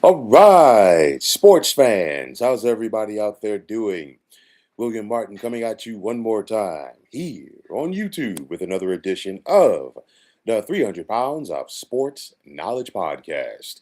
All right, sports fans, how's everybody out there doing? William Martin coming at you one more time here on YouTube with another edition of the 300 Pounds of Sports Knowledge Podcast.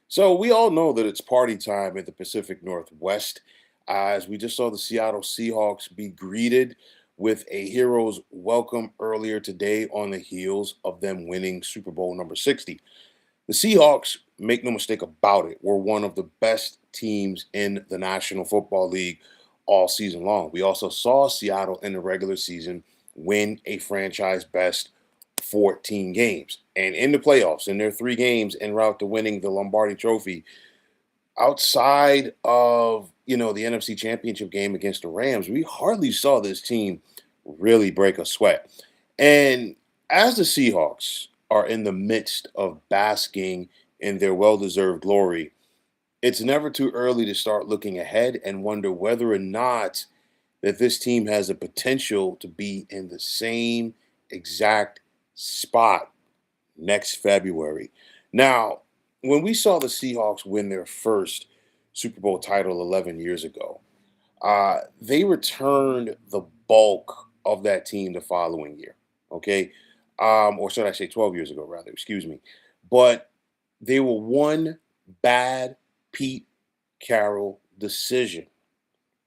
So, we all know that it's party time in the Pacific Northwest as we just saw the Seattle Seahawks be greeted with a hero's welcome earlier today on the heels of them winning Super Bowl number 60. The Seahawks, make no mistake about it, were one of the best teams in the National Football League all season long. We also saw Seattle in the regular season win a franchise best 14 games. And in the playoffs, in their 3 games en route to winning the Lombardi Trophy, outside of, the NFC Championship game against the Rams, we hardly saw this team really break a sweat. And as the Seahawks are in the midst of basking in their well-deserved glory, it's never too early to start looking ahead and wonder whether or not that this team has the potential to be in the same exact spot next February. Now, when we saw the Seahawks win their first Super Bowl title 11 years ago, they returned the bulk of that team the following year. Okay. Or should I say 12 years ago, rather, excuse me. But they were one bad Pete Carroll decision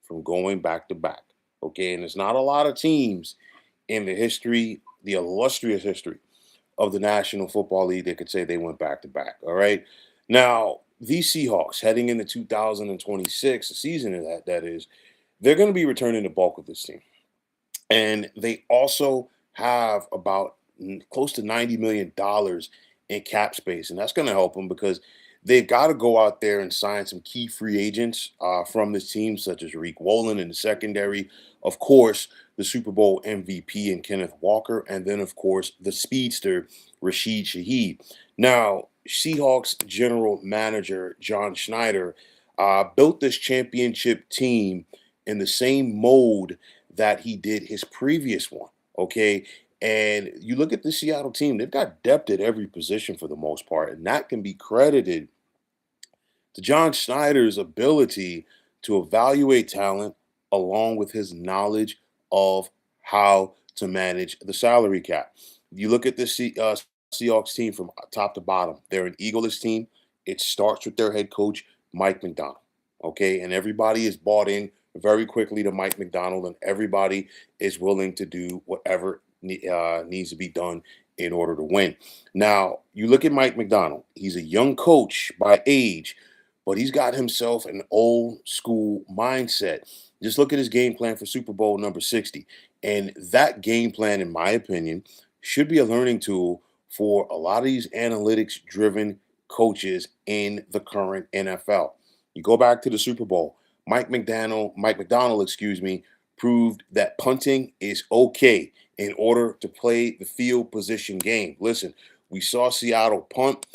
from going back to back. Okay. And there's not a lot of teams in the history, the illustrious history of the National Football League that could say they went back to back. All right. Now, these Seahawks heading into 2026, the season of that is, they're going to be returning the bulk of this team. And they also have about close to $90 million in cap space. And that's going to help them because they've got to go out there and sign some key free agents from this team, such as Reek Wolin in the secondary. Of course, the Super Bowl MVP and Kenneth Walker. And then, of course, the speedster, Rashid Shaheed. Now, Seahawks general manager John Schneider built this championship team in the same mode that he did his previous one. Okay. And you look at the Seattle team, they've got depth at every position for the most part. And that can be credited to John Schneider's ability to evaluate talent along with his knowledge of how to manage the salary cap. You look at the Seahawks team from top to bottom, they're an egoless team. It starts with their head coach, Mike McDonald. Okay. And everybody is bought in very quickly to Mike McDonald, and everybody is willing to do whatever needs to be done in order to win. Now, you look at Mike McDonald, he's a young coach by age, but he's got himself an old school mindset. Just look at his game plan for Super Bowl number 60. And that game plan, in my opinion, should be a learning tool for a lot of these analytics driven coaches in the current NFL. You go back to the Super Bowl, Mike McDonald, excuse me, proved that punting is okay in order to play the field position game. Listen, we saw Seattle punt,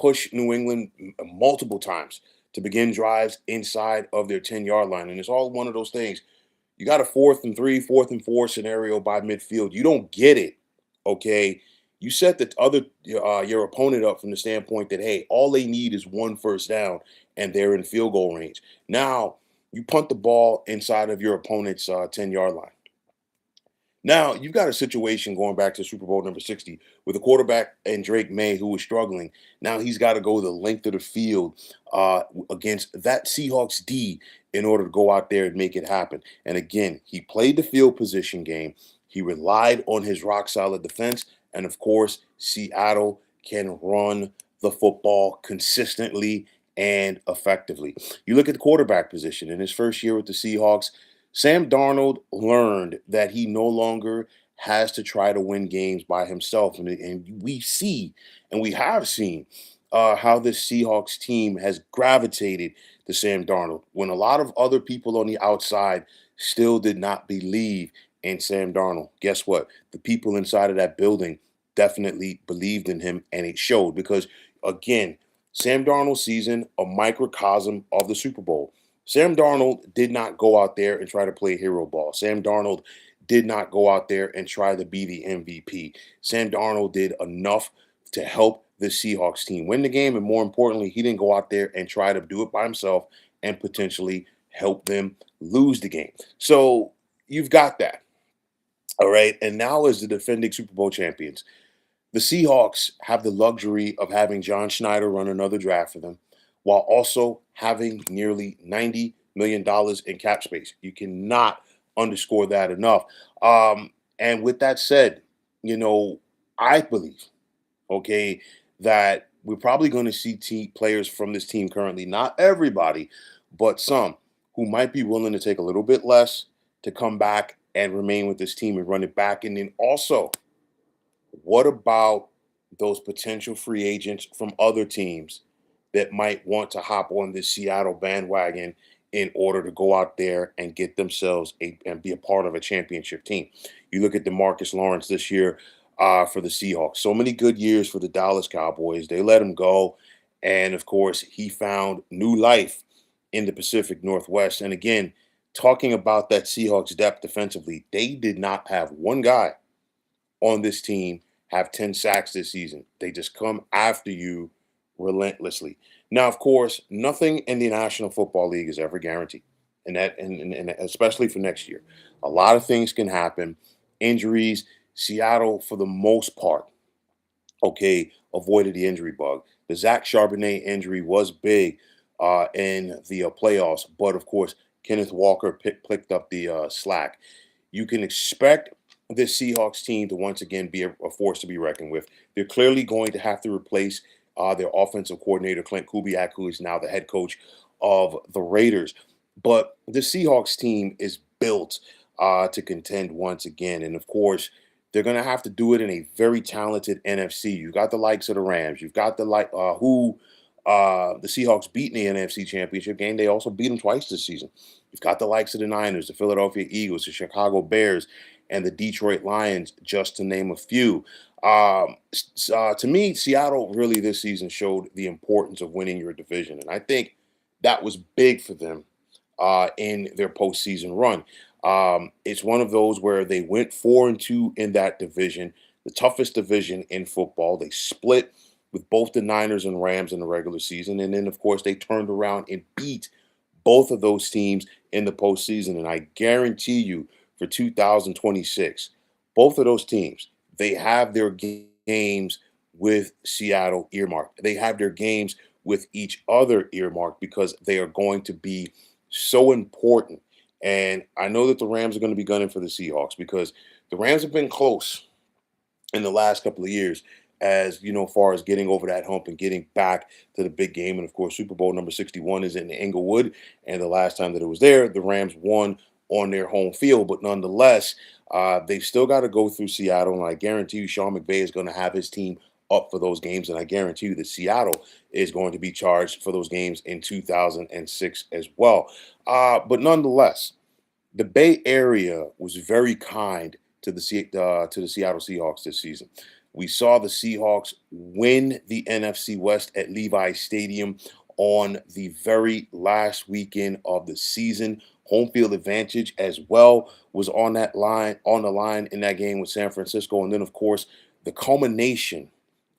push New England multiple times to begin drives inside of their 10-yard line. And it's all one of those things. You got a 4th and 3, 4th and 4 scenario by midfield. You don't get it, okay? You set the other your opponent up from the standpoint that, hey, all they need is one first down and they're in field goal range. Now you punt the ball inside of your opponent's 10-yard line. Now you've got a situation going back to Super Bowl number 60 with a quarterback and Drake May who was struggling. Now he's got to go the length of the field against that Seahawks D in order to go out there and make it happen. And again, he played the field position game. He relied on his rock solid defense. And of course, Seattle can run the football consistently and effectively. You look at the quarterback position in his first year with the Seahawks. Sam Darnold learned that he no longer has to try to win games by himself. And we see, and we have seen, how this Seahawks team has gravitated to Sam Darnold when a lot of other people on the outside still did not believe in Sam Darnold. Guess what? The people inside of that building definitely believed in him, and it showed because, again, Sam Darnold's season, a microcosm of the Super Bowl. Sam Darnold did not go out there and try to play hero ball. Sam Darnold did not go out there and try to be the MVP. Sam Darnold did enough to help the Seahawks team win the game. And more importantly, he didn't go out there and try to do it by himself and potentially help them lose the game. So you've got that. All right. And now, as the defending Super Bowl champions, the Seahawks have the luxury of having John Schneider run another draft for them while also having nearly $90 million in cap space. You cannot underscore that enough. And with that said, you know, I believe, okay, that we're probably going to see players from this team currently, not everybody, but some who might be willing to take a little bit less to come back and remain with this team and run it back. And then also, what about those potential free agents from other teams that might want to hop on this Seattle bandwagon in order to go out there and get themselves and be a part of a championship team? You look at DeMarcus Lawrence this year for the Seahawks. So many good years for the Dallas Cowboys. They let him go. And of course, he found new life in the Pacific Northwest. And again, talking about that Seahawks depth defensively, they did not have one guy on this team have 10 sacks this season. They just come after you relentlessly. Now, of course, nothing in the National Football League is ever guaranteed. And especially for next year. A lot of things can happen. Injuries, Seattle, for the most part, okay, avoided the injury bug. The Zach Charbonnet injury was big in the playoffs, but of course, Kenneth Walker picked up the slack. You can expect this Seahawks team to once again be a force to be reckoned with. They're clearly going to have to replace their offensive coordinator, Clint Kubiak, who is now the head coach of the Raiders. But the Seahawks team is built to contend once again. And of course, they're going to have to do it in a very talented NFC. You've got the likes of the Rams. You've got the the Seahawks beat in the NFC Championship game. They also beat them twice this season. You've got the likes of the Niners, the Philadelphia Eagles, the Chicago Bears, and the Detroit Lions, just to name a few. To me, Seattle really this season showed the importance of winning your division, and I think that was big for them in their postseason run. It's one of those where they went 4-2 in that division, the toughest division in football. They split with both the Niners and Rams in the regular season, and then of course they turned around and beat both of those teams in the postseason. And I guarantee you, for 2026, both of those teams, they have their games with Seattle earmarked. They have their games with each other earmarked because they are going to be so important. And I know that the Rams are going to be gunning for the Seahawks because the Rams have been close in the last couple of years, as you know, far as getting over that hump and getting back to the big game. And of course, Super Bowl number 61 is in Inglewood. And the last time that it was there, the Rams won on their home field. But nonetheless, they've still got to go through Seattle. And I guarantee you, Sean McVay is going to have his team up for those games. And I guarantee you that Seattle is going to be charged for those games in 2006 as well. But nonetheless, the Bay Area was very kind to the Seattle Seahawks this season. We saw the Seahawks win the NFC West at Levi Stadium on the very last weekend of the season. Home field advantage as well was on the line in that game with San Francisco. And then, of course, the culmination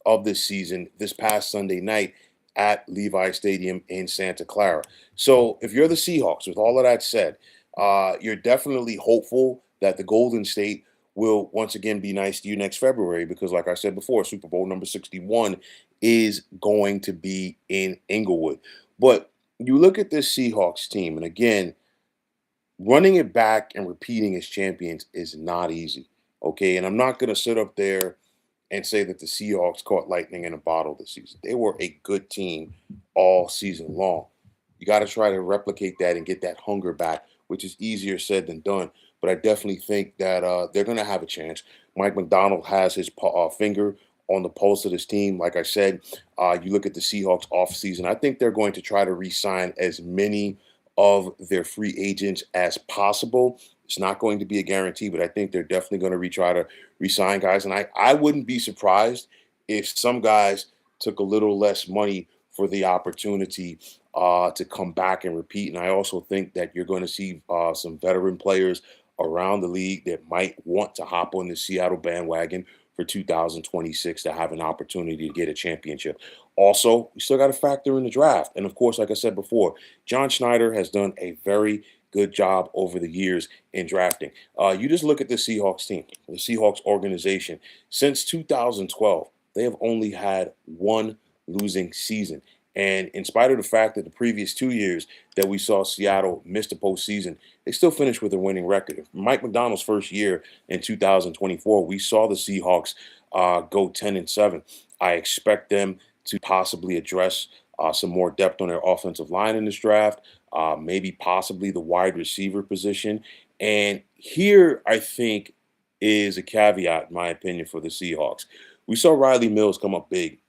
of this season this past Sunday night at Levi Stadium in Santa Clara. So if you're the Seahawks, with all of that said, you're definitely hopeful that the Golden State will once again be nice to you next February because, like I said before, Super Bowl number 61 is going to be in Inglewood. But you look at this Seahawks team, and again, running it back and repeating as champions is not easy. Okay. And I'm not going to sit up there and say that the Seahawks caught lightning in a bottle this season. They were a good team all season long. You got to try to replicate that and get that hunger back, which is easier said than done. But I definitely think that they're going to have a chance. Mike McDonald has his finger on the pulse of this team. Like I said, you look at the Seahawks offseason, I think they're going to try to re-sign as many of their free agents as possible. It's not going to be a guarantee, but I think they're definitely going to try to re-sign guys. And I wouldn't be surprised if some guys took a little less money for the opportunity to come back and repeat. And I also think that you're going to see some veteran players around the league that might want to hop on the Seattle bandwagon for 2026 to have an opportunity to get a championship. Also, we still got to factor in the draft. And of course, like I said before, John Schneider has done a very good job over the years in drafting. You just look at the Seahawks team, the Seahawks organization. Since 2012, they have only had one losing season. And in spite of the fact that the previous 2 years that we saw Seattle miss the postseason, they still finished with a winning record. Mike McDonald's first year in 2024, we saw the Seahawks go 10-7. I expect them to possibly address some more depth on their offensive line in this draft, maybe possibly the wide receiver position. And here, I think, is a caveat, in my opinion, for the Seahawks. We saw Riley Mills come up big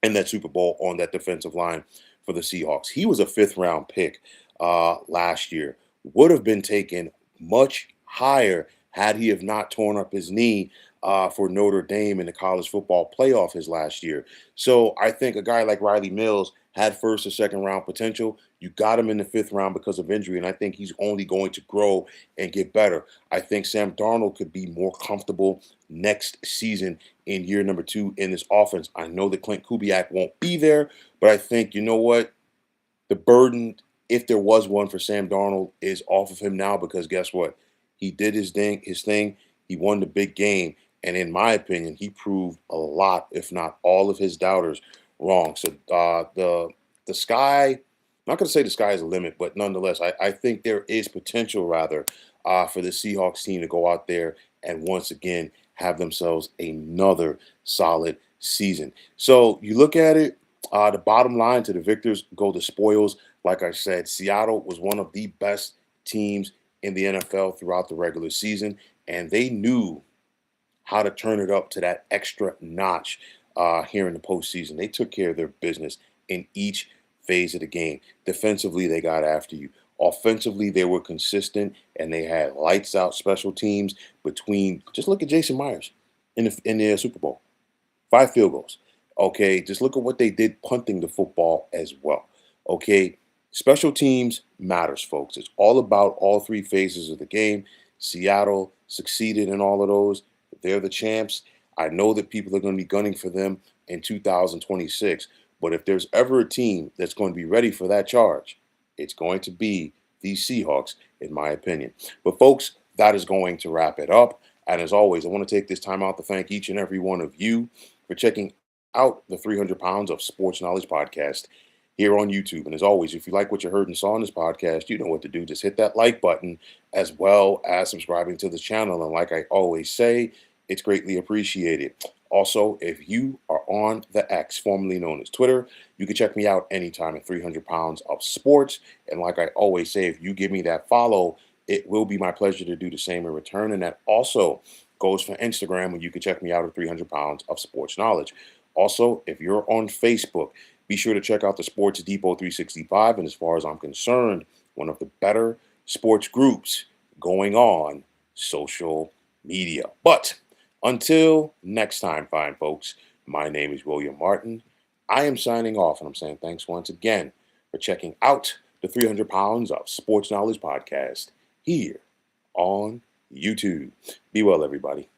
in that Super Bowl on that defensive line for the Seahawks. He was a fifth round pick last year, would have been taken much higher had he have not torn up his knee for Notre Dame in the college football playoff his last year. So I think a guy like Riley Mills had first or second round potential. You got him in the fifth round because of injury, and I think he's only going to grow and get better. I think Sam Darnold could be more comfortable next season in year number 2 in this offense. I know that Clint Kubiak won't be there, but I think, you know what? The burden, if there was one for Sam Darnold, is off of him now because guess what? He did his thing. He won the big game. And in my opinion, he proved a lot, if not all of his doubters wrong. So the sky, I'm not going to say the sky is the limit, but nonetheless, I think there is potential rather for the Seahawks team to go out there and once again have themselves another solid season. So you look at it, the bottom line, to the victors go the spoils. Like I said, Seattle was one of the best teams in the NFL throughout the regular season, and they knew how to turn it up to that extra notch here in the postseason. They took care of their business in each phase of the game. Defensively, they got after you. Offensively, they were consistent and they had lights out special teams between. Just look at Jason Myers in the Super Bowl, 5 field goals. Okay, just look at what they did punting the football as well. Okay, special teams matters, folks. It's all about all three phases of the game. Seattle succeeded in all of those. They're the champs. I know that people are going to be gunning for them in 2026. But if there's ever a team that's going to be ready for that charge, it's going to be these Seahawks, in my opinion. But folks, that is going to wrap it up. And as always, I want to take this time out to thank each and every one of you for checking out the 300 Pounds of Sports Knowledge podcast here on YouTube. And as always, if you like what you heard and saw in this podcast, you know what to do. Just hit that like button as well as subscribing to the channel. And like I always say, it's greatly appreciated. Also, if you are on the X, formerly known as Twitter, you can check me out anytime at 300 Pounds of Sports. And like I always say, if you give me that follow, it will be my pleasure to do the same in return. And that also goes for Instagram, where you can check me out at 300 Pounds of Sports Knowledge. Also, if you're on Facebook, be sure to check out the Sports Depot 365. And as far as I'm concerned, one of the better sports groups going on social media. But until next time, fine folks, my name is William Martin. I am signing off, and I'm saying thanks once again for checking out the 300 Pounds of Sports Knowledge podcast here on YouTube. Be well, everybody.